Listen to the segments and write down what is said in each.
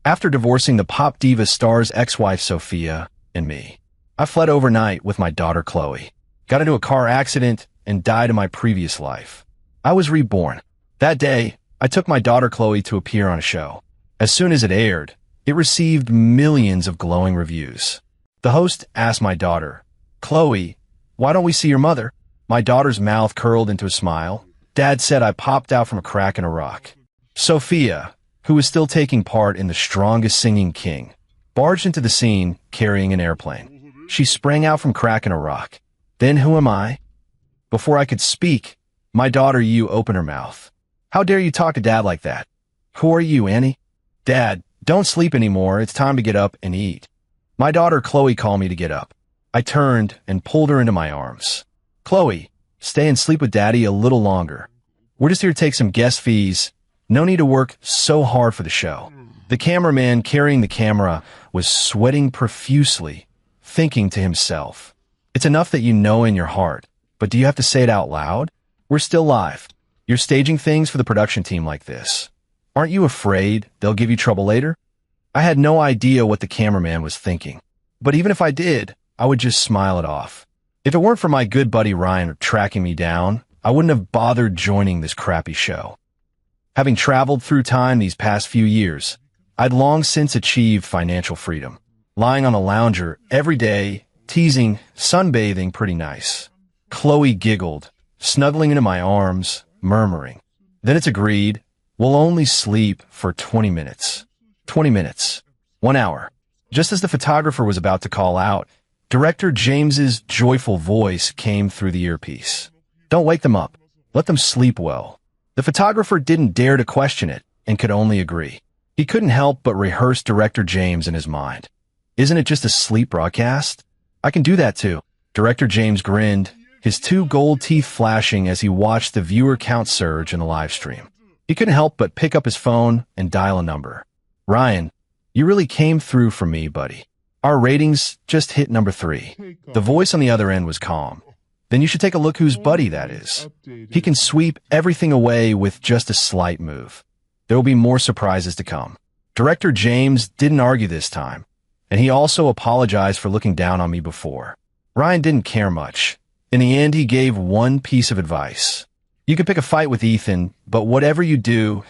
After divorcing the pop diva star's ex-wife Sophia and me, I fled overnight with my daughter Chloe, got into a car accident, and died in my previous life. I was reborn. That day, I took my daughter Chloe to appear on a show. As soon as it aired, it received millions of glowing reviews. The host asked my daughter, "Chloe, why don't we see your mother?" My daughter's mouth curled into a smile. Dad said I popped out from a crack in a rock. Sophia, who was still taking part in The Strongest Singing King, barged into the scene carrying an airplane. She sprang out from crack in a rock. Then who am I? Before I could speak, my daughter Yu opened her mouth. "How dare you talk to Dad like that? Who are you, Annie?" "Dad, don't sleep anymore. It's time to get up and eat." My daughter Chloe called me to get up. I turned and pulled her into my arms. "Chloe, stay and sleep with Daddy a little longer. We're just here to take some guest fees. No need to work so hard for the show." The cameraman carrying the camera was sweating profusely, thinking to himself, "It's enough that you know in your heart, but do you have to say it out loud? We're still live. You're staging things for the production team like this. Aren't you afraid they'll give you trouble later?" I had no idea what the cameraman was thinking, but even if I did, I would just smile it off. If it weren't for my good buddy Ryan tracking me down, I wouldn't have bothered joining this crappy show. Having traveled through time these past few years, I'd long since achieved financial freedom, lying on a lounger every day, teasing, sunbathing pretty nice. Chloe giggled, snuggling into my arms, murmuring, "Then it's agreed. We'll only sleep for 20 minutes. 20 minutes. 1 hour." Just as the photographer was about to call out, Director James's joyful voice came through the earpiece. "Don't wake them up. Let them sleep well." The photographer didn't dare to question it and could only agree. He couldn't help but rehearse Director James in his mind. "Isn't it just a sleep broadcast? I can do that too." Director James grinned, his 2 gold teeth flashing as he watched the viewer count surge in the live stream. He couldn't help but pick up his phone and dial a number. "Ryan, you really came through for me, buddy. Our ratings just hit number 3. The voice on the other end was calm. "Then you should take a look whose buddy that is. He can sweep everything away with just a slight move. There will be more surprises to come." Director James didn't argue this time, and he also apologized for looking down on me before. Ryan didn't care much. In the end, he gave one piece of advice. "You can pick a fight with Ethan, but whatever you do,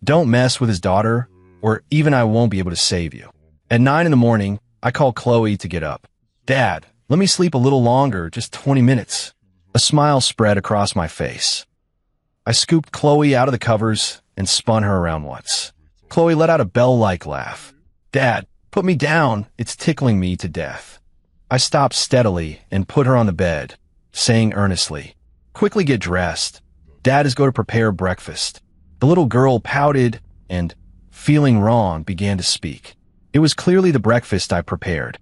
don't mess with his daughter, or even I won't be able to save you." At 9 in the morning, I called Chloe to get up. "Dad, let me sleep a little longer, just 20 minutes. A smile spread across my face. I scooped Chloe out of the covers and spun her around once. Chloe let out a bell-like laugh. "Dad, put me down. It's tickling me to death." I stopped steadily and put her on the bed, saying earnestly, "Quickly get dressed. Dad is going to prepare breakfast." The little girl pouted and, feeling wrong, began to speak. It was clearly the breakfast I prepared,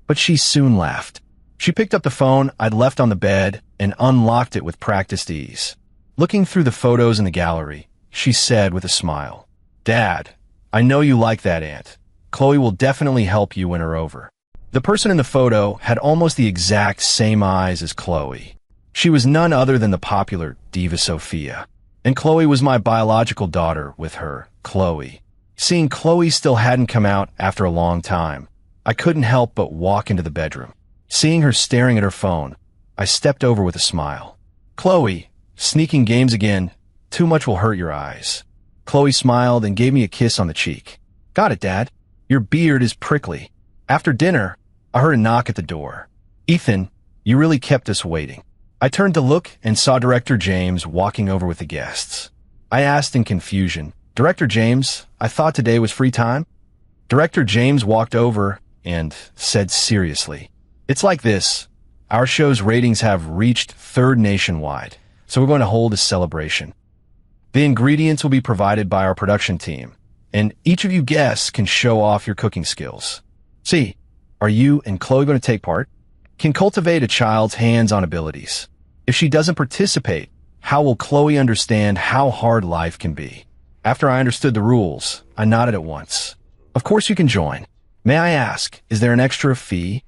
but she soon laughed. She picked up the phone I'd left on the bed and unlocked it with practiced ease. Looking through the photos in the gallery, she said with a smile, "Dad, I know you like that aunt. Chloe will definitely help you win her over." The person in the photo had almost the exact same eyes as Chloe. She was none other than the popular diva Sophia, and Chloe was my biological daughter with her, Chloe. Seeing Chloe still hadn't come out after a long time, I couldn't help but walk into the bedroom. Seeing her staring at her phone, I stepped over with a smile. "Chloe, sneaking games again. Too much will hurt your eyes." Chloe smiled and gave me a kiss on the cheek. "Got it, Dad. Your beard is prickly." After dinner, I heard a knock at the door. "Ethan, you really kept us waiting." I turned to look and saw Director James walking over with the guests. I asked in confusion, "Director James, I thought today was free time?" Director James walked over and said seriously, "It's like this. Our show's ratings have reached 3rd nationwide, so we're going to hold a celebration. The ingredients will be provided by our production team, and each of you guests can show off your cooking skills. See, are you and Chloe going to take part? Can cultivate a child's hands-on abilities. If she doesn't participate, how will Chloe understand how hard life can be?" After I understood the rules, I nodded at once. "Of course you can join. May I ask, is there an extra fee?"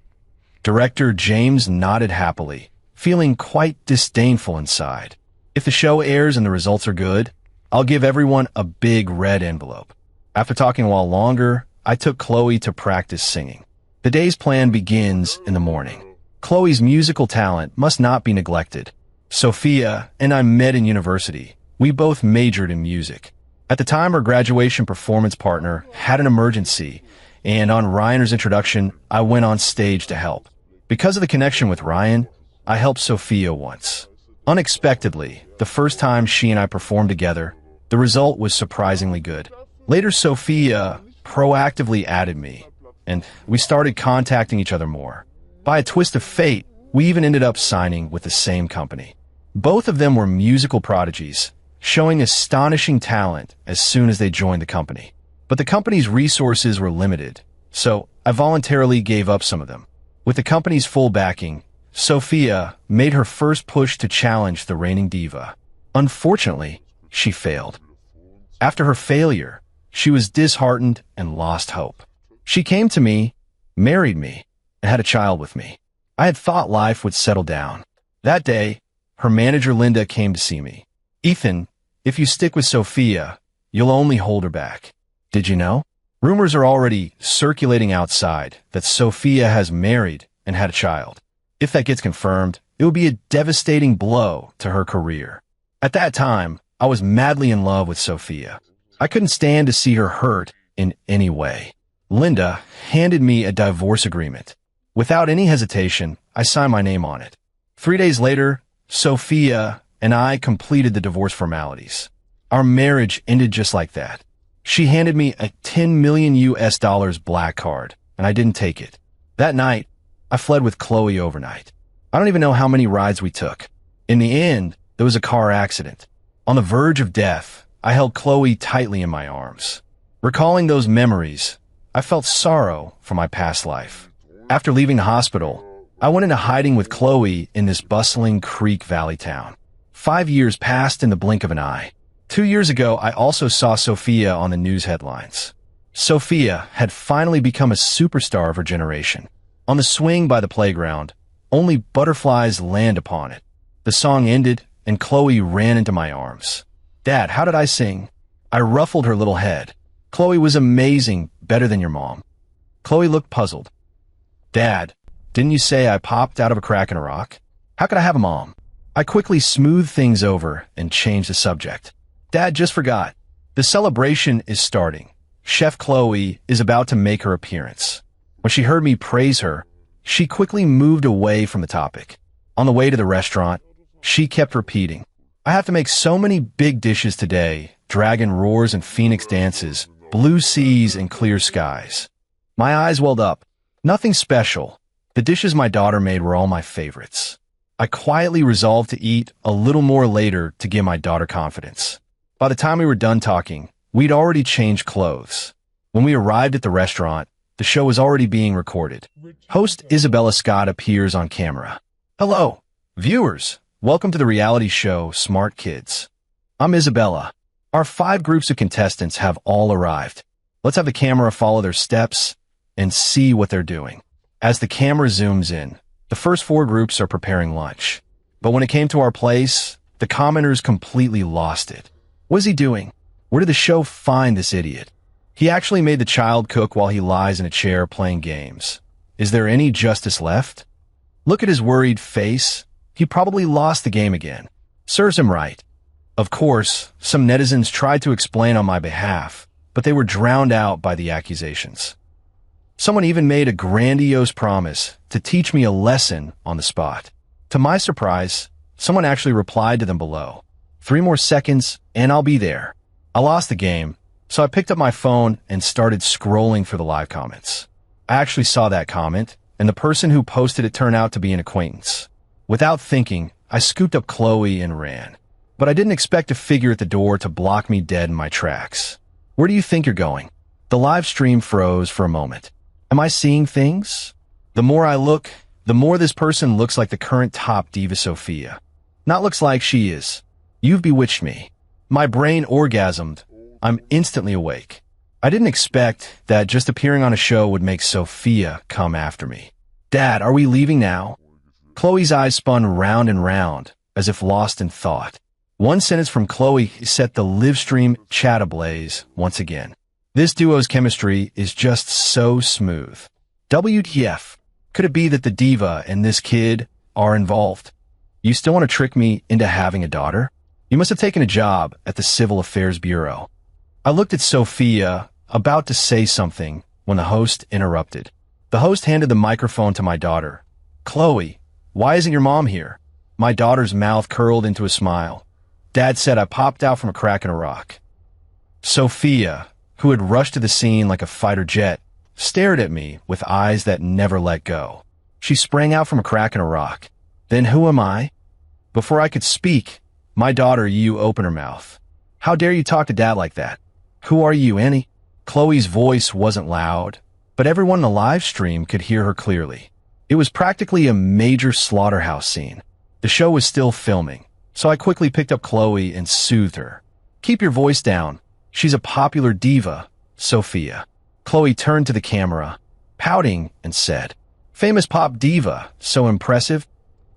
Director James nodded happily, feeling quite disdainful inside. "If the show airs and the results are good, I'll give everyone a big red envelope." After talking a while longer, I took Chloe to practice singing. The day's plan begins in the morning. Chloe's musical talent must not be neglected. Sophia and I met in university. We both majored in music. At the time, her graduation performance partner had an emergency, and on Ryan's introduction, I went on stage to help. Because of the connection with Ryan, I helped Sophia once. Unexpectedly, the first time she and I performed together, the result was surprisingly good. Later, Sophia proactively added me, and we started contacting each other more. By a twist of fate, we even ended up signing with the same company. Both of them were musical prodigies, showing astonishing talent as soon as they joined the company. But the company's resources were limited, so I voluntarily gave up some of them. With the company's full backing, Sophia made her first push to challenge the reigning diva. Unfortunately, she failed. After her failure, she was disheartened and lost hope. She came to me, married me, and had a child with me. I had thought life would settle down. That day, her manager Linda came to see me. "Ethan, if you stick with Sophia, you'll only hold her back. Did you know? Rumors are already circulating outside that Sophia has married and had a child. If that gets confirmed, it would be a devastating blow to her career." At that time, I was madly in love with Sophia. I couldn't stand to see her hurt in any way. Linda handed me a divorce agreement. Without any hesitation, I signed my name on it. 3 days later, Sophia and I completed the divorce formalities. Our marriage ended just like that. She handed me a $10 million black card, and I didn't take it. That night, I fled with Chloe overnight. I don't even know how many rides we took. In the end, there was a car accident. On the verge of death, I held Chloe tightly in my arms. Recalling those memories, I felt sorrow for my past life. After leaving the hospital, I went into hiding with Chloe in this bustling Creek Valley town. 5 years passed in the blink of an eye. 2 years ago, I also saw Sophia on the news headlines. Sophia had finally become a superstar of her generation. On the swing by the playground, only butterflies land upon it. The song ended, and Chloe ran into my arms. "Dad, how did I sing?" I ruffled her little head. "Chloe was amazing, better than your mom." Chloe looked puzzled. "Dad, didn't you say I popped out of a crack in a rock? How could I have a mom?" I quickly smoothed things over and changed the subject. "Dad just forgot. The celebration is starting. Chef Chloe is about to make her appearance." When she heard me praise her, she quickly moved away from the topic. On the way to the restaurant, she kept repeating, "I have to make so many big dishes today. Dragon roars and phoenix dances, blue seas and clear skies." My eyes welled up. Nothing special. The dishes my daughter made were all my favorites. I quietly resolved to eat a little more later to give my daughter confidence. By the time we were done talking, we'd already changed clothes. When we arrived at the restaurant, the show was already being recorded. Host Isabella Scott appears on camera. "Hello, viewers. Welcome to the reality show, Smart Kids. I'm Isabella. Our 5 groups of contestants have all arrived. Let's have the camera follow their steps and see what they're doing." As the camera zooms in, the first 4 groups are preparing lunch. But when it came to our place, the commenters completely lost it. What is he doing? Where did the show find this idiot? He actually made the child cook while he lies in a chair playing games. Is there any justice left? Look at his worried face. He probably lost the game again. Serves him right. Of course, some netizens tried to explain on my behalf, but they were drowned out by the accusations. Someone even made a grandiose promise to teach me a lesson on the spot. To my surprise, someone actually replied to them below. 3 more seconds, and I'll be there. I lost the game, so I picked up my phone and started scrolling for the live comments. I actually saw that comment, and the person who posted it turned out to be an acquaintance. Without thinking, I scooped up Chloe and ran. But I didn't expect a figure at the door to block me dead in my tracks. "Where do you think you're going?" The live stream froze for a moment. Am I seeing things? The more I look, the more this person looks like the current top diva Sophia. Not looks like she is. You've bewitched me. My brain orgasmed. I'm instantly awake. I didn't expect that just appearing on a show would make Sophia come after me. "Dad, are we leaving now?" Chloe's eyes spun round and round, as if lost in thought. One sentence from Chloe set the live stream chat ablaze once again. This duo's chemistry is just so smooth. WTF? Could it be that the diva and this kid are involved? You still want to trick me into having a daughter? You must have taken a job at the Civil Affairs Bureau. I looked at Sophia, about to say something, when the host interrupted. The host handed the microphone to my daughter. Chloe, why isn't your mom here? My daughter's mouth curled into a smile. Dad said I popped out from a crack in a rock. Sophia, who had rushed to the scene like a fighter jet, stared at me with eyes that never let go. She sprang out from a crack in a rock. Then who am I? Before I could speak, my daughter opened her mouth. How dare you talk to Dad like that? Who are you, Annie? Chloe's voice wasn't loud, but everyone in the live stream could hear her clearly. It was practically a major slaughterhouse scene. The show was still filming, so I quickly picked up Chloe and soothed her. Keep your voice down. She's a popular diva, Sophia. Chloe turned to the camera, pouting, and said, Famous pop diva, so impressive.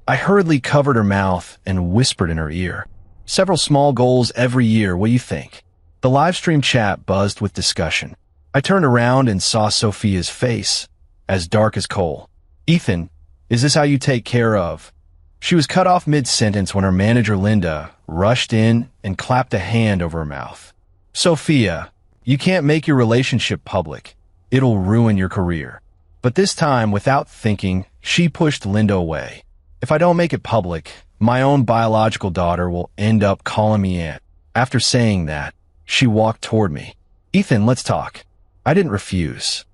I hurriedly covered her mouth and whispered in her ear. Several small goals every year, what do you think? The live stream chat buzzed with discussion. I turned around and saw Sophia's face, as dark as coal. Ethan, is this how you take care of? She was cut off mid-sentence when her manager Linda rushed in and clapped a hand over her mouth. Sophia, you can't make your relationship public. It'll ruin your career. But this time, without thinking, she pushed Linda away. If I don't make it public, my own biological daughter will end up calling me aunt. After saying that, she walked toward me. Ethan, let's talk. I didn't refuse.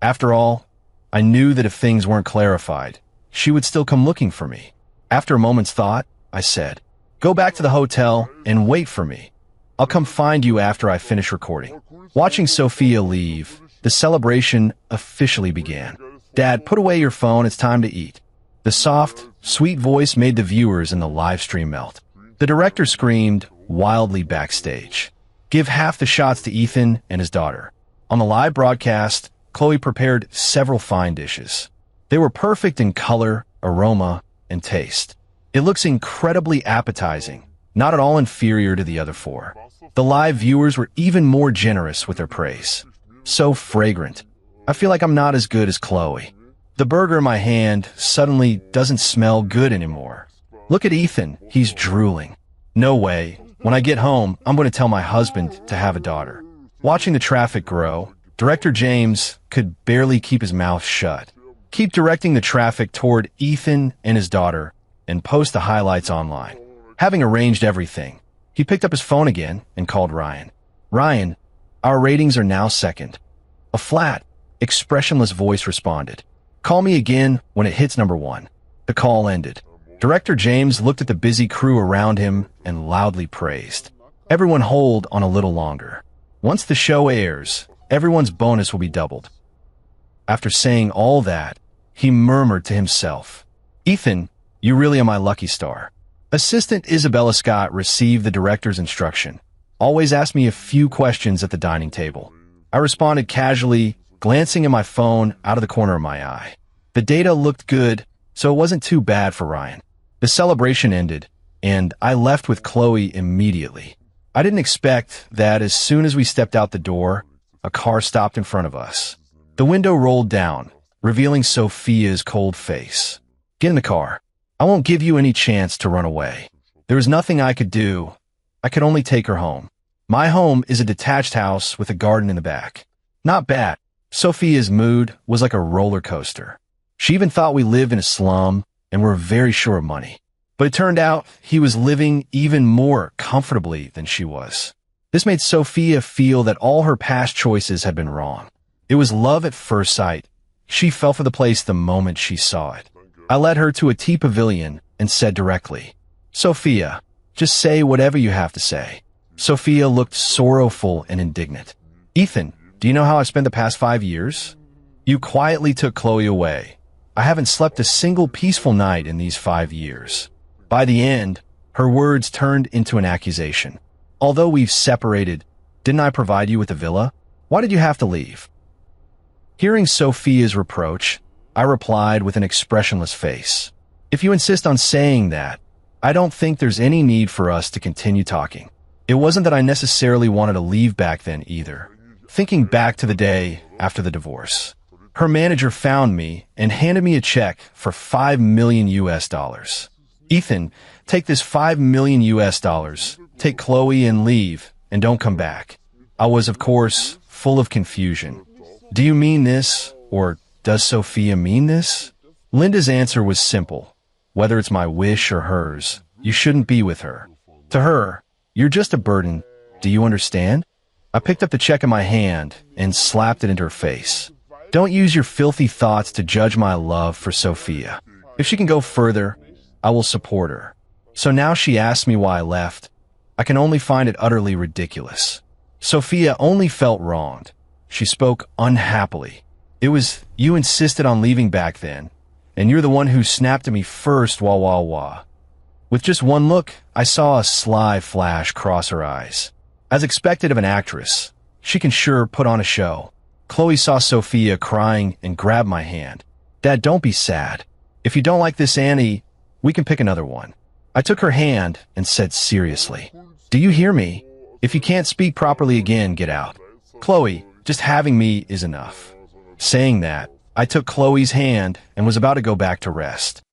After all, I knew that if things weren't clarified, she would still come looking for me. After a moment's thought, I said, Go back to the hotel and wait for me. I'll come find you after I finish recording. Watching Sophia leave, the celebration officially began. Dad, put away your phone, it's time to eat. The soft, sweet voice made the viewers in the live stream melt. The director screamed wildly backstage. Give half the shots to Ethan and his daughter. On the live broadcast, Chloe prepared several fine dishes. They were perfect in color, aroma, and taste. It looks incredibly appetizing, not at all inferior to the other four. The live viewers were even more generous with their praise. So fragrant. I feel like I'm not as good as Chloe. The burger in my hand suddenly doesn't smell good anymore. Look at Ethan, he's drooling. No way. When I get home, I'm going to tell my husband to have a daughter. Watching the traffic grow, Director James could barely keep his mouth shut. Keep directing the traffic toward Ethan and his daughter and post the highlights online. Having arranged everything, he picked up his phone again and called Ryan. Ryan, our ratings are now second. A flat, expressionless voice responded. Call me again when it hits number 1. The call ended. Director James looked at the busy crew around him and loudly praised. Everyone hold on a little longer. Once the show airs, everyone's bonus will be doubled. After saying all that, he murmured to himself, Ethan, you really are my lucky star. Assistant Isabella Scott received the director's instruction. Always ask me a few questions at the dining table. I responded casually, glancing at my phone out of the corner of my eye. The data looked good, so it wasn't too bad for Ryan. The celebration ended, and I left with Chloe immediately. I didn't expect that as soon as we stepped out the door, a car stopped in front of us. The window rolled down, revealing Sophia's cold face. Get in the car. I won't give you any chance to run away. There was nothing I could do. I could only take her home. My home is a detached house with a garden in the back. Not bad. Sophia's mood was like a roller coaster. She even thought we lived in a slum and were very short of money. But it turned out he was living even more comfortably than she was. This made Sophia feel that all her past choices had been wrong. It was love at first sight. She fell for the place the moment she saw it. I led her to a tea pavilion and said directly, Sophia, just say whatever you have to say. Sophia looked sorrowful and indignant. Ethan, do you know how I spent the past 5 years? You quietly took Chloe away. I haven't slept a single peaceful night in these 5 years. By the end, her words turned into an accusation. Although we've separated, didn't I provide you with a villa? Why did you have to leave? Hearing Sophia's reproach, I replied with an expressionless face. If you insist on saying that, I don't think there's any need for us to continue talking. It wasn't that I necessarily wanted to leave back then either. thinking back to the day after the divorce. Her manager found me and handed me a check for $5 million US. Ethan, take this $5 million US, take Chloe and leave, and don't come back. I was, of course, full of confusion. Do you mean this, or does Sophia mean this? Linda's answer was simple. Whether it's my wish or hers, you shouldn't be with her. To her, you're just a burden. Do you understand? I picked up the check in my hand and slapped it into her face. Don't use your filthy thoughts to judge my love for Sophia. If she can go further, I will support her. So now she asks me why I left. I can only find it utterly ridiculous. Sophia only felt wronged. She spoke unhappily. It was, you insisted on leaving back then, and you're the one who snapped at me first, wah wah wah. With just one look, I saw a sly flash cross her eyes. As expected of an actress, she can sure put on a show. Chloe saw Sophia crying and grabbed my hand. Dad, don't be sad. If you don't like this Annie, we can pick another one. I took her hand and said seriously, do you hear me? If you can't speak properly again, get out. Chloe, just having me is enough. Saying that, I took Chloe's hand and was about to go back to rest.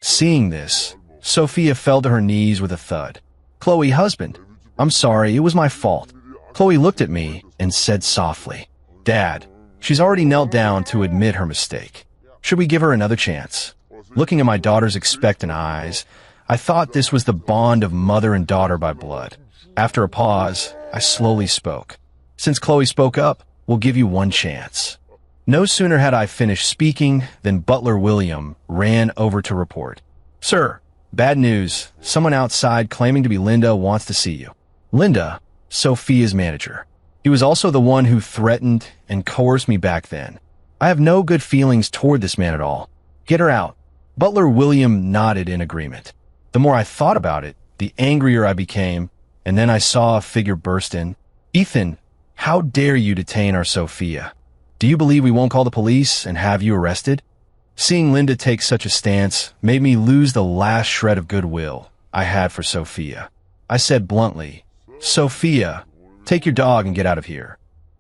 Seeing this, Sophia fell to her knees with a thud. Chloe, husband, I'm sorry, it was my fault. Chloe looked at me and said softly, Dad, she's already knelt down to admit her mistake. Should we give her another chance? Looking at my daughter's expectant eyes, I thought this was the bond of mother and daughter by blood. After a pause, I slowly spoke. Since Chloe spoke up, we'll give you one chance. No sooner had I finished speaking than Butler William ran over to report. Sir, bad news. Someone outside claiming to be Linda wants to see you. Linda, Sophia's manager. He was also the one who threatened and coerced me back then. I have no good feelings toward this man at all. Get her out. Butler William nodded in agreement. The more I thought about it, the angrier I became, and then I saw a figure burst in. Ethan, how dare you detain our Sophia? Do you believe we won't call the police and have you arrested? Seeing Linda take such a stance made me lose the last shred of goodwill I had for Sophia. I said bluntly, Sophia, take your dog and get out of here.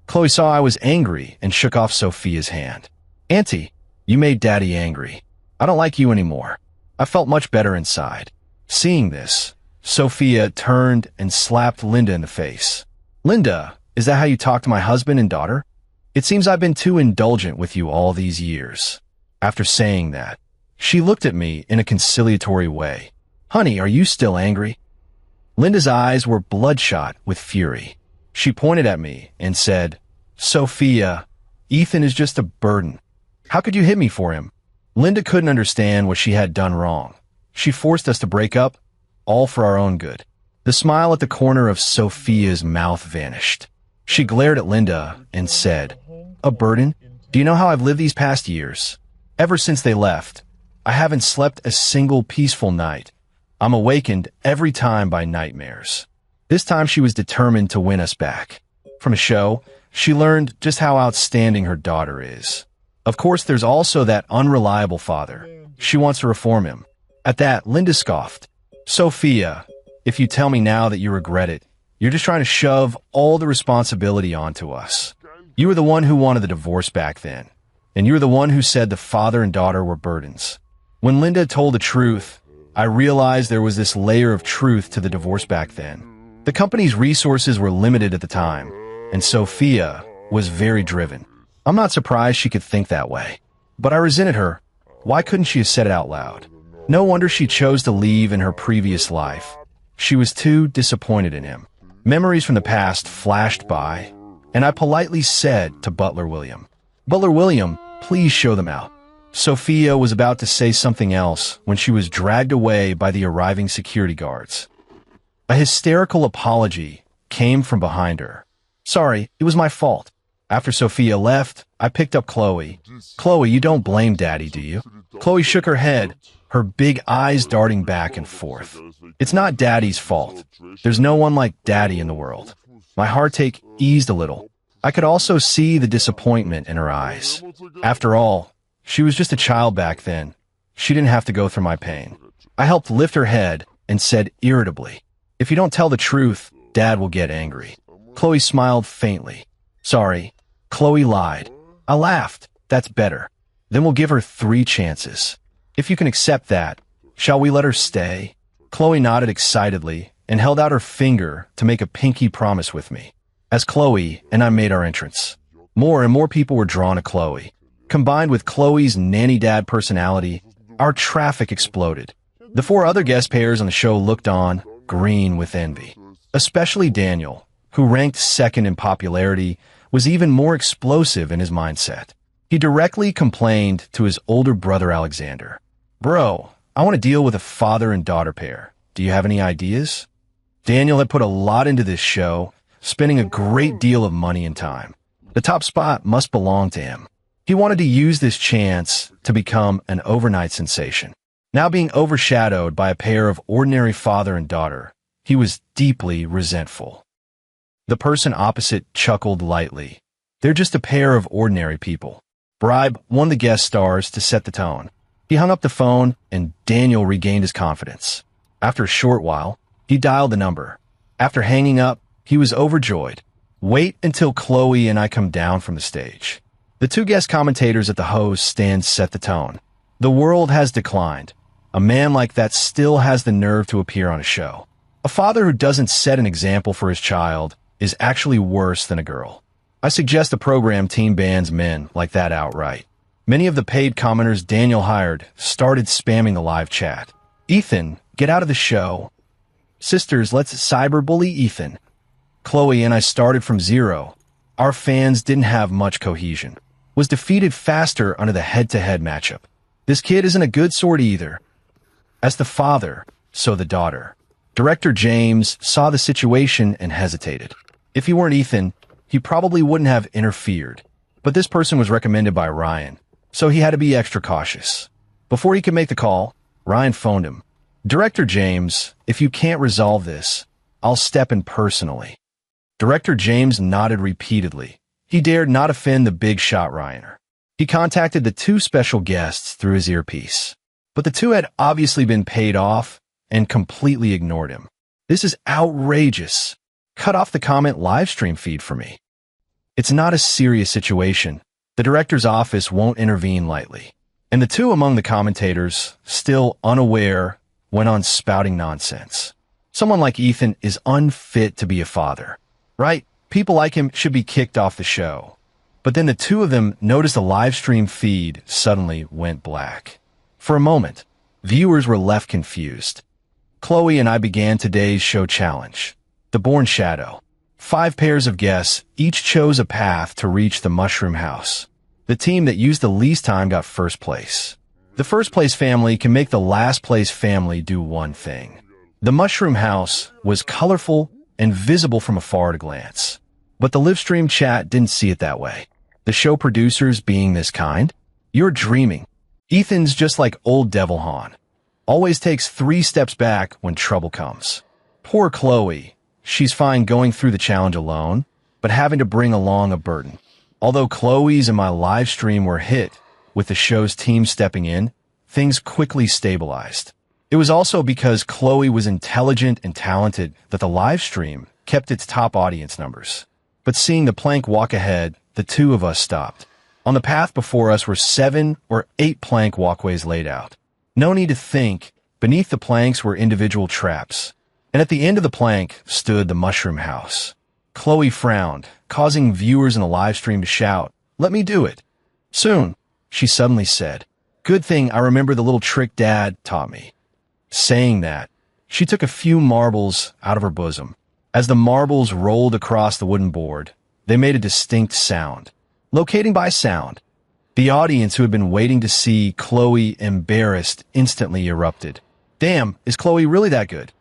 Chloe saw I was angry and shook off Sophia's hand. Auntie, you made Daddy angry. I don't like you anymore. I felt much better inside. Seeing this, Sophia turned and slapped Linda in the face. Linda, is that how you talk to my husband and daughter? It seems I've been too indulgent with you all these years. After saying that, she looked at me in a conciliatory way. Honey, are you still angry? Linda's eyes were bloodshot with fury. She pointed at me and said, Sophia, Ethan is just a burden. How could you hit me for him? Linda couldn't understand what she had done wrong. She forced us to break up, all for our own good. The smile at the corner of Sophia's mouth vanished. She glared at Linda and said, a burden? Do you know how I've lived these past years? Ever since they left, I haven't slept a single peaceful night. I'm awakened every time by nightmares. This time she was determined to win us back. From a show, she learned just how outstanding her daughter is. Of course, there's also that unreliable father. She wants to reform him. At that, Linda scoffed. Sophia, if you tell me now that you regret it, you're just trying to shove all the responsibility onto us. You were the one who wanted the divorce back then, and you were the one who said the father and daughter were burdens. When Linda told the truth, I realized there was this layer of truth to the divorce back then. The company's resources were limited at the time, and Sophia was very driven. I'm not surprised she could think that way. But I resented her. Why couldn't she have said it out loud? No wonder she chose to leave in her previous life. She was too disappointed in him. Memories from the past flashed by, and I politely said to Butler William, Butler William, please show them out. Sophia was about to say something else when she was dragged away by the arriving security guards. A hysterical apology came from behind her. Sorry, it was my fault. After Sophia left, I picked up Chloe. Chloe, you don't blame Daddy, do you? Chloe shook her head, her big eyes darting back and forth. It's not Daddy's fault. There's no one like Daddy in the world. My heartache eased a little. I could also see the disappointment in her eyes. After all, she was just a child back then. She didn't have to go through my pain. I helped lift her head and said irritably, if you don't tell the truth, Dad will get angry. Chloe smiled faintly. Sorry, Chloe lied. I laughed. That's better. Then we'll give her 3 chances. If you can accept that, shall we let her stay? Chloe nodded excitedly and held out her finger to make a pinky promise with me. As Chloe and I made our entrance, more and more people were drawn to Chloe. Combined with Chloe's nanny dad personality, our traffic exploded. The 4 other guest pairs on the show looked on, green with envy. Especially Daniel, who ranked second in popularity, was even more explosive in his mindset. He directly complained to his older brother Alexander. Bro, I want to deal with a father and daughter pair. Do you have any ideas? Daniel had put a lot into this show, spending a great deal of money and time. The top spot must belong to him. He wanted to use this chance to become an overnight sensation. Now being overshadowed by a pair of ordinary father and daughter, he was deeply resentful. The person opposite chuckled lightly. They're just a pair of ordinary people. Bribe one of the guest stars to set the tone. He hung up the phone and Daniel regained his confidence. After a short while, he dialed the number. After hanging up, he was overjoyed. Wait until Chloe and I come down from the stage. The 2 guest commentators at the host stand set the tone. The world has declined. A man like that still has the nerve to appear on a show. A father who doesn't set an example for his child is actually worse than a girl. I suggest the program team bans men like that outright. Many of the paid commenters Daniel hired started spamming the live chat. Ethan, get out of the show. Sisters, let's cyberbully Ethan. Chloe and I started from zero. Our fans didn't have much cohesion. Was defeated faster under the head-to-head matchup. This kid isn't a good sort either. As the father, so the daughter. Director James saw the situation and hesitated. If he weren't Ethan, he probably wouldn't have interfered. But this person was recommended by Ryan, so he had to be extra cautious. Before he could make the call, Ryan phoned him. Director James, if you can't resolve this, I'll step in personally. Director James nodded repeatedly. He dared not offend the big shot Ryaner. He contacted the 2 special guests through his earpiece. But the 2 had obviously been paid off and completely ignored him. This is outrageous. Cut off the comment live stream feed for me. It's not a serious situation. The director's office won't intervene lightly. And the 2 among the commentators, still unaware, went on spouting nonsense. Someone like Ethan is unfit to be a father, right? People like him should be kicked off the show. But then the 2 of them noticed the live stream feed suddenly went black. For a moment, viewers were left confused. Chloe and I began today's show challenge, the Born Shadow. 5 pairs of guests each chose a path to reach the Mushroom House. The team that used the least time got first place. The first place family can make the last place family do one thing. The Mushroom House was colorful and visible from afar at a glance. But the live stream chat didn't see it that way. The show producers being this kind? You're dreaming. Ethan's just like old Devil Han. Always takes 3 steps back when trouble comes. Poor Chloe. She's fine going through the challenge alone, but having to bring along a burden. Although Chloe's and my live stream were hit, with the show's team stepping in, things quickly stabilized. It was also because Chloe was intelligent and talented that the live stream kept its top audience numbers. But seeing the plank walk ahead, the 2 of us stopped. On the path before us were 7 or 8 plank walkways laid out. No need to think, beneath the planks were individual traps. And at the end of the plank stood the Mushroom House. Chloe frowned, causing viewers in the live stream to shout, "Let me do it." Soon, she suddenly said, "Good thing I remember the little trick Dad taught me." Saying that, she took a few marbles out of her bosom. As the marbles rolled across the wooden board, they made a distinct sound. Locating by sound, the audience who had been waiting to see Chloe embarrassed instantly erupted. Damn, is Chloe really that good?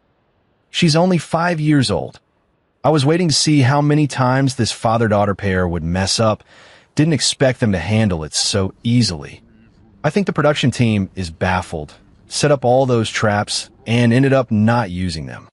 She's only 5 years old. I was waiting to see how many times this father-daughter pair would mess up. Didn't expect them to handle it so easily. I think the production team is baffled, set up all those traps, and ended up not using them.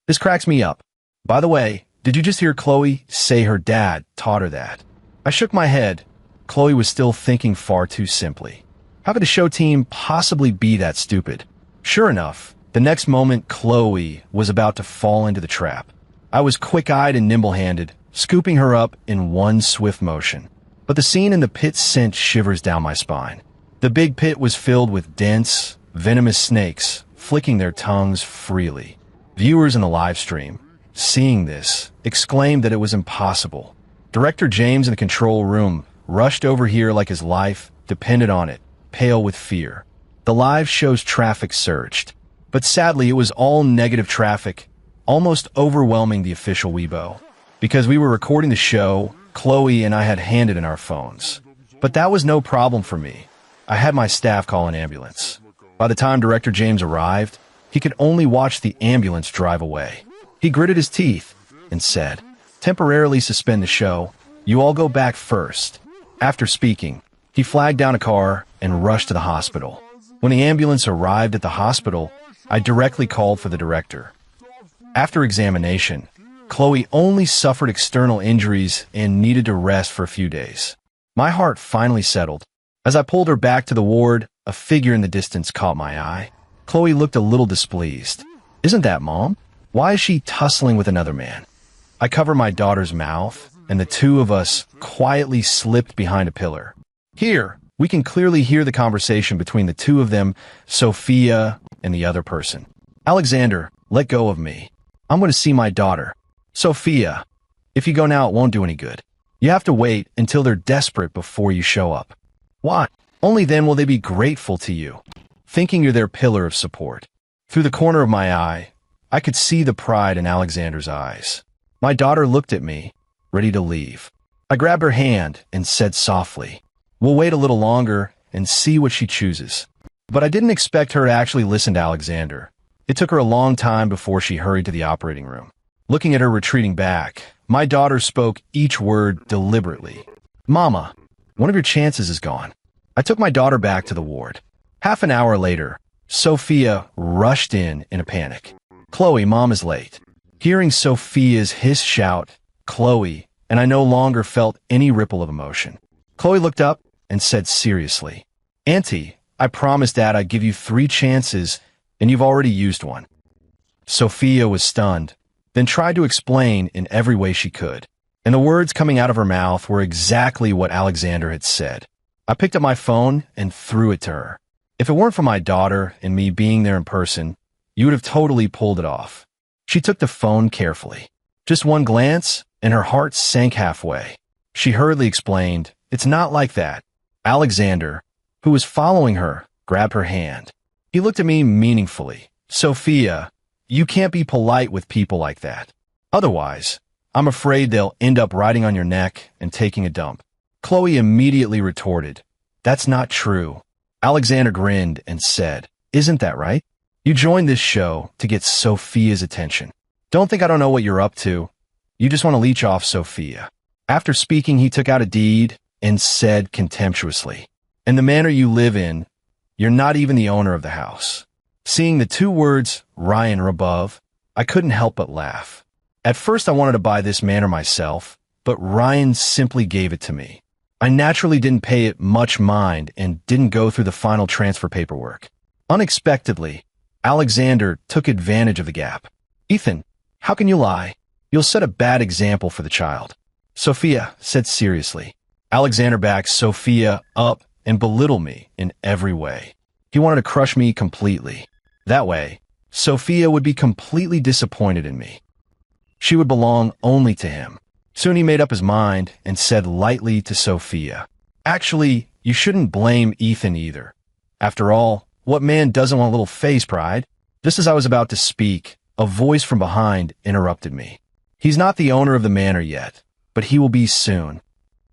This cracks me up. By the way, did you just hear Chloe say her dad taught her that? I shook my head. Chloe was still thinking far too simply. How could a show team possibly be that stupid? Sure enough, the next moment Chloe was about to fall into the trap. I was quick-eyed and nimble-handed, scooping her up in one swift motion. But the scene in the pit sent shivers down my spine. The big pit was filled with dense, venomous snakes, flicking their tongues freely. Viewers in the live stream, seeing this, exclaimed that it was impossible. Director James in the control room rushed over here like his life depended on it, pale with fear. The live show's traffic surged, but sadly it was all negative traffic, almost overwhelming the official Weibo. Because we were recording the show, Chloe and I had handed in our phones. But that was no problem for me. I had my staff call an ambulance. By the time Director James arrived, he could only watch the ambulance drive away. He gritted his teeth and said, "Temporarily suspend the show. You all go back first." After speaking, he flagged down a car and rushed to the hospital. When the ambulance arrived at the hospital, I directly called for the director. After examination, Chloe only suffered external injuries and needed to rest for a few days. My heart finally settled. As I pulled her back to the ward, a figure in the distance caught my eye. Chloe looked a little displeased. "Isn't that Mom? Why is she tussling with another man?" I covered my daughter's mouth, and the two of us quietly slipped behind a pillar. Here, we can clearly hear the conversation between the two of them, Sophia and the other person. "Alexander, let go of me. I'm going to see my daughter." "Sophia, if you go now, it won't do any good. You have to wait until they're desperate before you show up." "Why? Only then will they be grateful to you, thinking you're their pillar of support." Through the corner of my eye, I could see the pride in Alexander's eyes. My daughter looked at me, ready to leave. I grabbed her hand and said softly, "We'll wait a little longer and see what she chooses." But I didn't expect her to actually listen to Alexander. It took her a long time before she hurried to the operating room. Looking at her retreating back, my daughter spoke each word deliberately. "Mama, one of your chances is gone." I took my daughter back to the ward. Half an hour later, Sophia rushed in a panic. "Chloe, Mom is late." Hearing Sophia's hiss shout, "Chloe," and I no longer felt any ripple of emotion. Chloe looked up and said seriously, "Auntie, I promised Dad I'd give you 3 chances, and you've already used one." Sophia was stunned, then tried to explain in every way she could, and the words coming out of her mouth were exactly what Alexander had said. I picked up my phone and threw it to her. If it weren't for my daughter and me being there in person, you would have totally pulled it off. She took the phone carefully. Just one glance, and her heart sank halfway. She hurriedly explained, "It's not like that." Alexander, who was following her, grabbed her hand. He looked at me meaningfully. "Sophia, you can't be polite with people like that. Otherwise, I'm afraid they'll end up riding on your neck and taking a dump." Chloe immediately retorted, "That's not true." Alexander grinned and said, "Isn't that right? You joined this show to get Sophia's attention. Don't think I don't know what you're up to. You just want to leech off Sophia." After speaking, he took out a deed and said contemptuously, "In the manner you live in, you're not even the owner of the house." Seeing the 2 words, Ryan, above, I couldn't help but laugh. At first I wanted to buy this manor myself, but Ryan simply gave it to me. I naturally didn't pay it much mind and didn't go through the final transfer paperwork. Unexpectedly, Alexander took advantage of the gap. "Ethan, how can you lie? You'll set a bad example for the child." Sophia said seriously. Alexander backed Sophia up and belittled me in every way. He wanted to crush me completely. That way, Sophia would be completely disappointed in me. She would belong only to him. Soon he made up his mind and said lightly to Sophia, "Actually, you shouldn't blame Ethan either. After all, what man doesn't want a little face pride?" Just as I was about to speak, a voice from behind interrupted me. "He's not the owner of the manor yet, but he will be soon."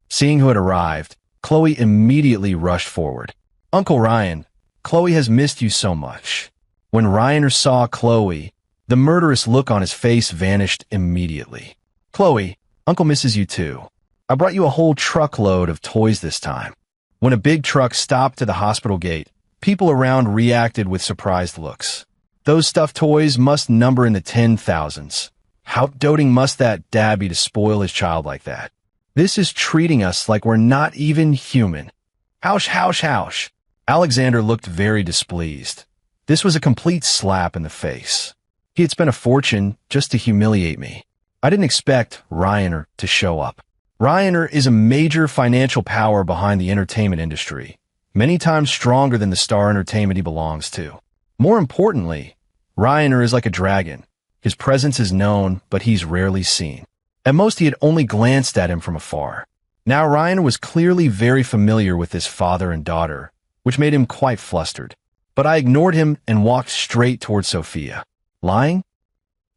Seeing who had arrived, Chloe immediately rushed forward. "Uncle Ryan, Chloe has missed you so much." When Ryan saw Chloe, the murderous look on his face vanished immediately. "Chloe, Uncle misses you too. I brought you a whole truckload of toys this time." When a big truck stopped to the hospital gate, people around reacted with surprised looks. Those stuffed toys must number in the 10,000s. How doting must that dad be to spoil his child like that? This is treating us like we're not even human. Housh, housh, housh. Alexander looked very displeased. This was a complete slap in the face. He had spent a fortune just to humiliate me. I didn't expect Ryanair to show up. Ryanair is a major financial power behind the entertainment industry, many times stronger than the Star Entertainment he belongs to. More importantly, Ryanair is like a dragon. His presence is known, but he's rarely seen. At most, he had only glanced at him from afar. Now, Ryanair was clearly very familiar with his father and daughter, which made him quite flustered. But I ignored him and walked straight toward Sophia. Lying?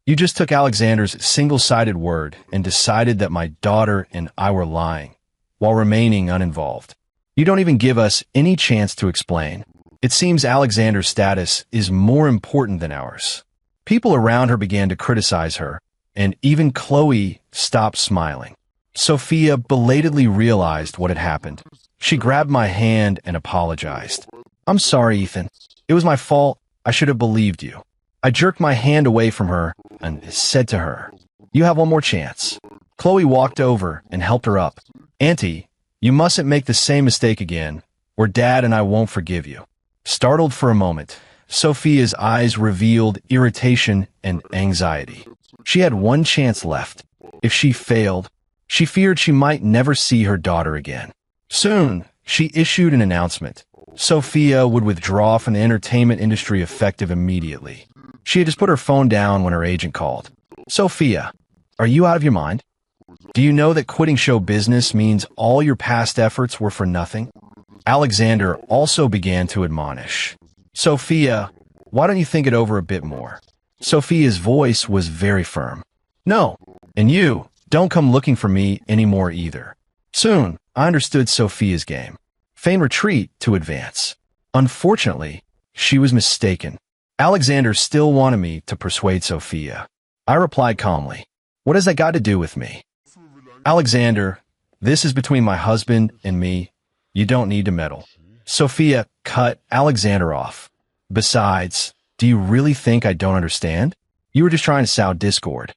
You just took Alexander's single-sided word and decided that my daughter and I were lying, while remaining uninvolved. You don't even give us any chance to explain. It seems Alexander's status is more important than ours. People around her began to criticize her, and even Chloe stopped smiling. Sophia belatedly realized what had happened. She grabbed my hand and apologized. "I'm sorry, Ethan. It was my fault. I should have believed you." I jerked my hand away from her and said to her, "You have one more chance." Chloe walked over and helped her up. "Auntie, you mustn't make the same mistake again, or Dad and I won't forgive you." Startled for a moment, Sophia's eyes revealed irritation and anxiety. She had one chance left. If she failed, she feared she might never see her daughter again. Soon, she issued an announcement. Sophia would withdraw from the entertainment industry effective immediately. She had just put her phone down when her agent called. "Sophia, are you out of your mind? Do you know that quitting show business means all your past efforts were for nothing?" Alexander also began to admonish. "Sophia, why don't you think it over a bit more?" Sophia's voice was very firm. "No, and you, don't come looking for me anymore either." Soon, I understood Sophia's game. Feign retreat to advance. Unfortunately, she was mistaken. Alexander still wanted me to persuade Sophia. I replied calmly, "What has that got to do with me?" "Alexander, this is between my husband and me. You don't need to meddle." Sophia cut Alexander off. "Besides, do you really think I don't understand? You were just trying to sow discord."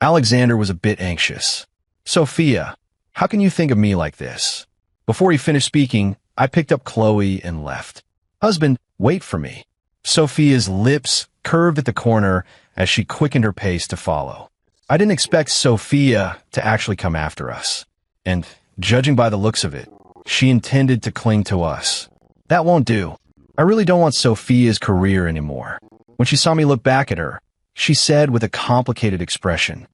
Alexander was a bit anxious. "Sophia, how can you think of me like this?" Before he finished speaking, I picked up Chloe and left. "Husband, wait for me." Sophia's lips curved at the corner as she quickened her pace to follow. I didn't expect Sophia to actually come after us. And, judging by the looks of it, she intended to cling to us. That won't do. I really don't want Sophia's career anymore. When she saw me look back at her, she said with a complicated expression,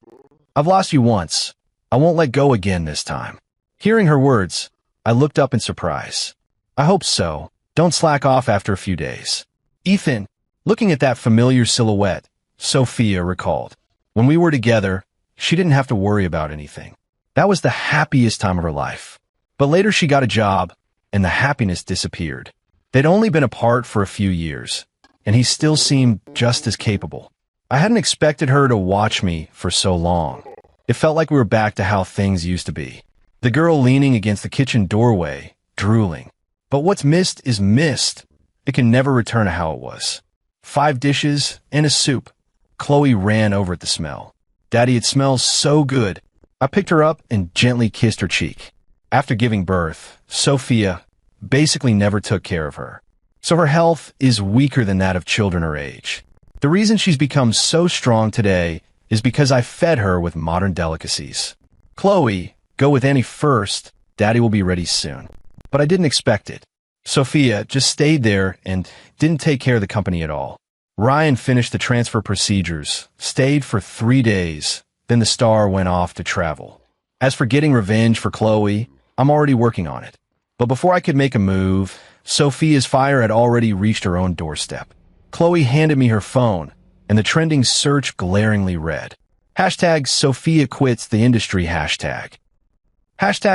"I've lost you once. I won't let go again this time." Hearing her words, I looked up in surprise. "I hope so. Don't slack off after a few days." "Ethan," looking at that familiar silhouette, Sophia recalled. When we were together, she didn't have to worry about anything. That was the happiest time of her life. But later she got a job, and the happiness disappeared. They'd only been apart for a few years, and he still seemed just as capable. I hadn't expected her to watch me for so long. It felt like we were back to how things used to be. The girl leaning against the kitchen doorway, drooling. But what's missed is missed. It can never return to how it was. 5 dishes and a soup. Chloe ran over at the smell. "Daddy, it smells so good." I picked her up and gently kissed her cheek. After giving birth, Sophia basically never took care of her. So her health is weaker than that of children her age. The reason she's become so strong today is because I fed her with modern delicacies. "Chloe, go with Annie first. Daddy will be ready soon." But I didn't expect it. Sophia just stayed there and didn't take care of the company at all. Ryan finished the transfer procedures, stayed for 3 days, then the star went off to travel. As for getting revenge for Chloe, I'm already working on it. But before I could make a move, Sophia's fire had already reached her own doorstep. Chloe handed me her phone, and the trending search glaringly read, #Sophia quits the industry #.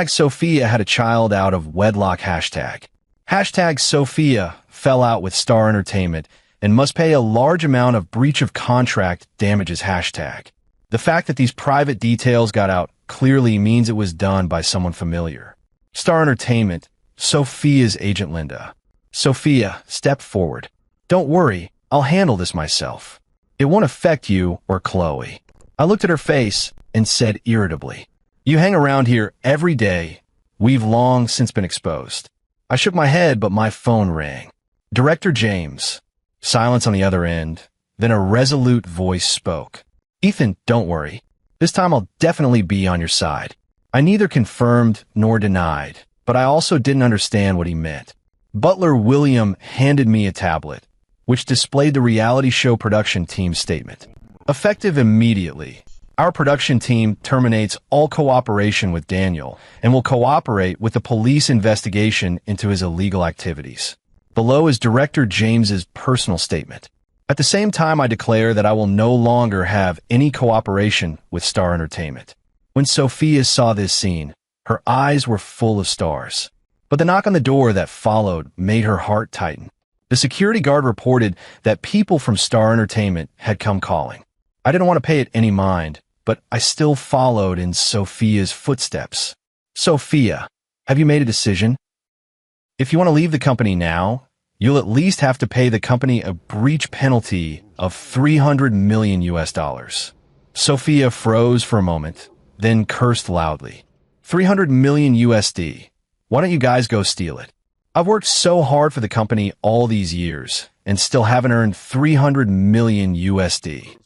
#Sophia had a child out of wedlock #. Sophia fell out with Star Entertainment and must pay a large amount of breach of contract damages #. The fact that these private details got out clearly means it was done by someone familiar. Star Entertainment, Sophia's agent Linda. Sophia, step forward. "Don't worry, I'll handle this myself. It won't affect you or Chloe." I looked at her face and said irritably, "You hang around here every day. We've long since been exposed." I shook my head, but my phone rang. Director James. Silence on the other end. Then a resolute voice spoke. "Ethan, don't worry. This time I'll definitely be on your side. I neither confirmed nor denied, but I also didn't understand what he meant. Butler William handed me a tablet, which displayed the reality show production team's statement. Effective immediately, our production team terminates all cooperation with Daniel and will cooperate with the police investigation into his illegal activities. Below is Director James's personal statement. At the same time, I declare that I will no longer have any cooperation with Star Entertainment. When Sophia saw this scene, her eyes were full of stars. But the knock on the door that followed made her heart tighten. The security guard reported that people from Star Entertainment had come calling. I didn't want to pay it any mind, but I still followed in Sophia's footsteps. Sophia, have you made a decision? If you want to leave the company now, you'll at least have to pay the company a breach penalty of $300 million US. Sophia froze for a moment, then cursed loudly. 300 million USD. Why don't you guys go steal it? I've worked so hard for the company all these years and still haven't earned 300 million USD.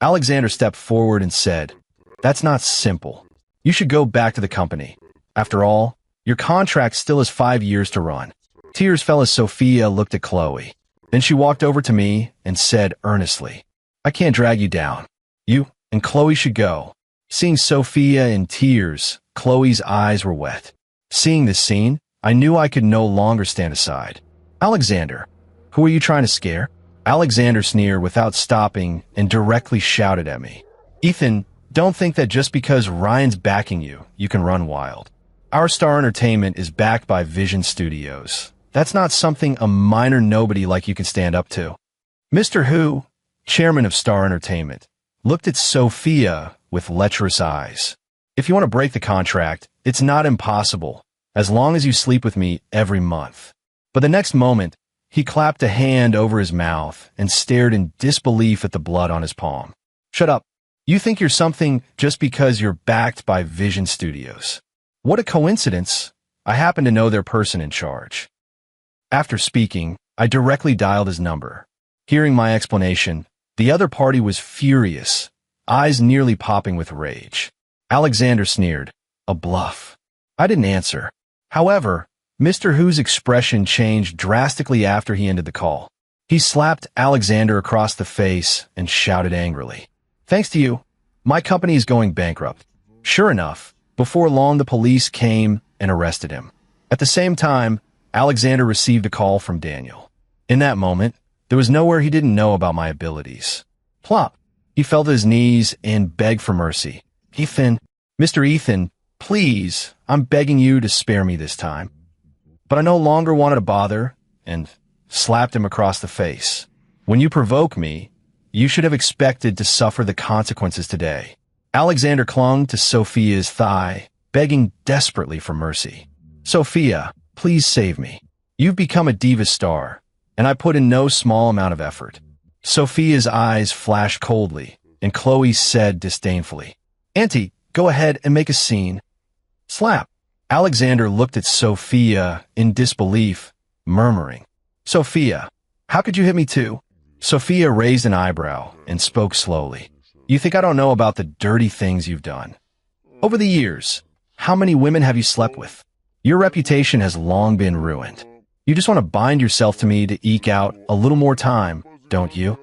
Alexander stepped forward and said, "That's not simple. You should go back to the company. After all, your contract still has 5 years to run." Tears fell as Sophia looked at Chloe. Then she walked over to me and said earnestly, "I can't drag you down. You and Chloe should go." Seeing Sophia in tears, Chloe's eyes were wet. Seeing this scene, I knew I could no longer stand aside. "Alexander, who are you trying to scare?" Alexander sneered without stopping and directly shouted at me. "Ethan, don't think that just because Ryan's backing you, you can run wild. Our Star Entertainment is backed by Vision Studios. That's not something a minor nobody like you can stand up to." Mr. Hu, chairman of Star Entertainment, looked at Sophia with lecherous eyes. "If you want to break the contract, it's not impossible, as long as you sleep with me every month." But the next moment, he clapped a hand over his mouth and stared in disbelief at the blood on his palm. "Shut up. You think you're something just because you're backed by Vision Studios. What a coincidence. I happen to know their person in charge." After speaking, I directly dialed his number. Hearing my explanation, the other party was furious, eyes nearly popping with rage. Alexander sneered, "A bluff." I didn't answer. However, Mr. Hu's expression changed drastically after he ended the call. He slapped Alexander across the face and shouted angrily, "Thanks to you, my company is going bankrupt." Sure enough, before long the police came and arrested him. At the same time, Alexander received a call from Daniel. In that moment, there was nowhere he didn't know about my abilities. Plop! He fell to his knees and begged for mercy. "Ethan, Mr. Ethan, please, I'm begging you to spare me this time." But I no longer wanted to bother and slapped him across the face. "When you provoke me, you should have expected to suffer the consequences today." Alexander clung to Sophia's thigh, begging desperately for mercy. "Sophia, please save me. You've become a diva star, and I put in no small amount of effort." Sophia's eyes flashed coldly, and Chloe said disdainfully, "Auntie, go ahead and make a scene." Slap! Alexander looked at Sophia in disbelief, murmuring, "Sophia, how could you hit me too?" Sophia raised an eyebrow and spoke slowly. "You think I don't know about the dirty things you've done? Over the years, how many women have you slept with? Your reputation has long been ruined. You just want to bind yourself to me to eke out a little more time, don't you?"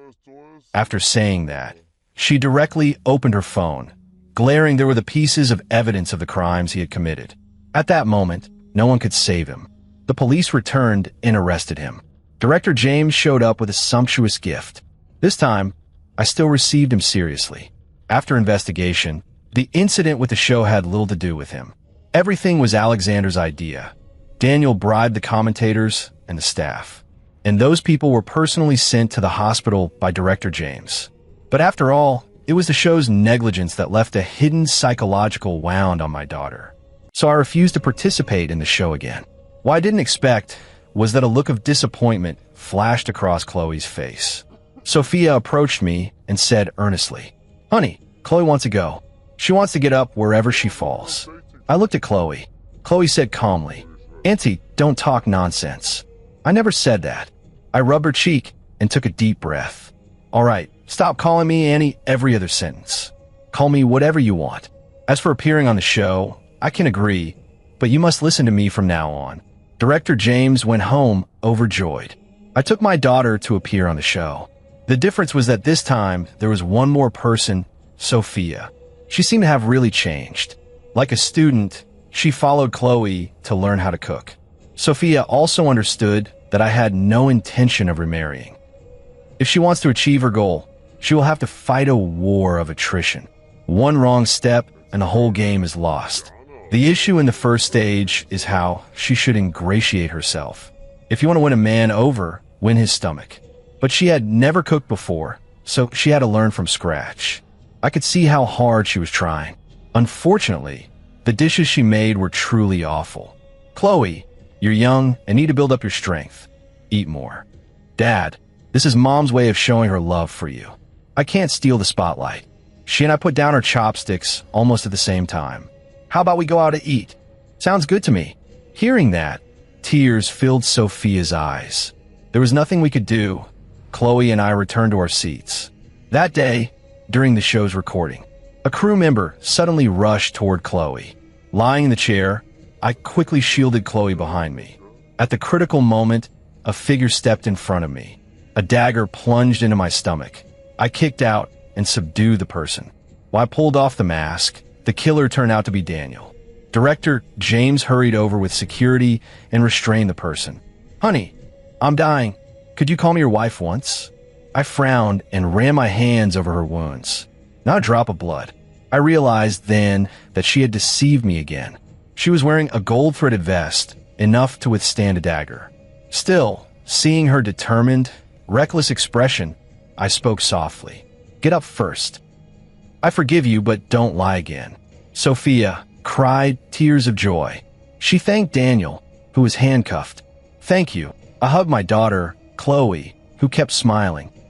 After saying that, she directly opened her phone, glaring there were the pieces of evidence of the crimes he had committed. At that moment, no one could save him. The police returned and arrested him. Director James showed up with a sumptuous gift. This time, I still received him seriously. After investigation, the incident with the show had little to do with him. Everything was Alexander's idea. Daniel bribed the commentators and the staff. And those people were personally sent to the hospital by Director James. But after all, it was the show's negligence that left a hidden psychological wound on my daughter. So I refused to participate in the show again. What I didn't expect was that a look of disappointment flashed across Chloe's face. Sophia approached me and said earnestly, "Honey, Chloe wants to go. She wants to get up wherever she falls." I looked at Chloe. Chloe said calmly, "Auntie, don't talk nonsense." I never said that. I rubbed her cheek and took a deep breath. "All right, stop calling me Annie every other sentence." Call me whatever you want. As for appearing on the show, I can agree, but you must listen to me from now on." Director James went home overjoyed. I took my daughter to appear on the show. The difference was that this time, there was one more person, Sophia. She seemed to have really changed. Like a student, she followed Chloe to learn how to cook. Sophia also understood that I had no intention of remarrying. If she wants to achieve her goal, she will have to fight a war of attrition. One wrong step and the whole game is lost. The issue in the first stage is how she should ingratiate herself. If you want to win a man over, win his stomach. But she had never cooked before, so she had to learn from scratch. I could see how hard she was trying. Unfortunately, the dishes she made were truly awful. "Chloe, you're young and need to build up your strength. Eat more." "Dad, this is Mom's way of showing her love for you. I can't steal the spotlight." She and I put down our chopsticks almost at the same time. "How about we go out to eat?" "Sounds good to me." Hearing that, tears filled Sophia's eyes. There was nothing we could do. Chloe and I returned to our seats. That day, during the show's recording, a crew member suddenly rushed toward Chloe. Lying in the chair, I quickly shielded Chloe behind me. At the critical moment, a figure stepped in front of me. A dagger plunged into my stomach. I kicked out and subdued the person. While I pulled off the mask, the killer turned out to be Daniel. Director James hurried over with security and restrained the person. "Honey, I'm dying. Could you call me your wife once?" I frowned and ran my hands over her wounds. Not a drop of blood. I realized then that she had deceived me again. She was wearing a gold-threaded vest, enough to withstand a dagger. Still, seeing her determined, reckless expression, I spoke softly. "Get up first. I forgive you, but don't lie again." Sophia cried tears of joy. She thanked Daniel, who was handcuffed. "Thank you." I hugged my daughter, Chloe, who kept smiling.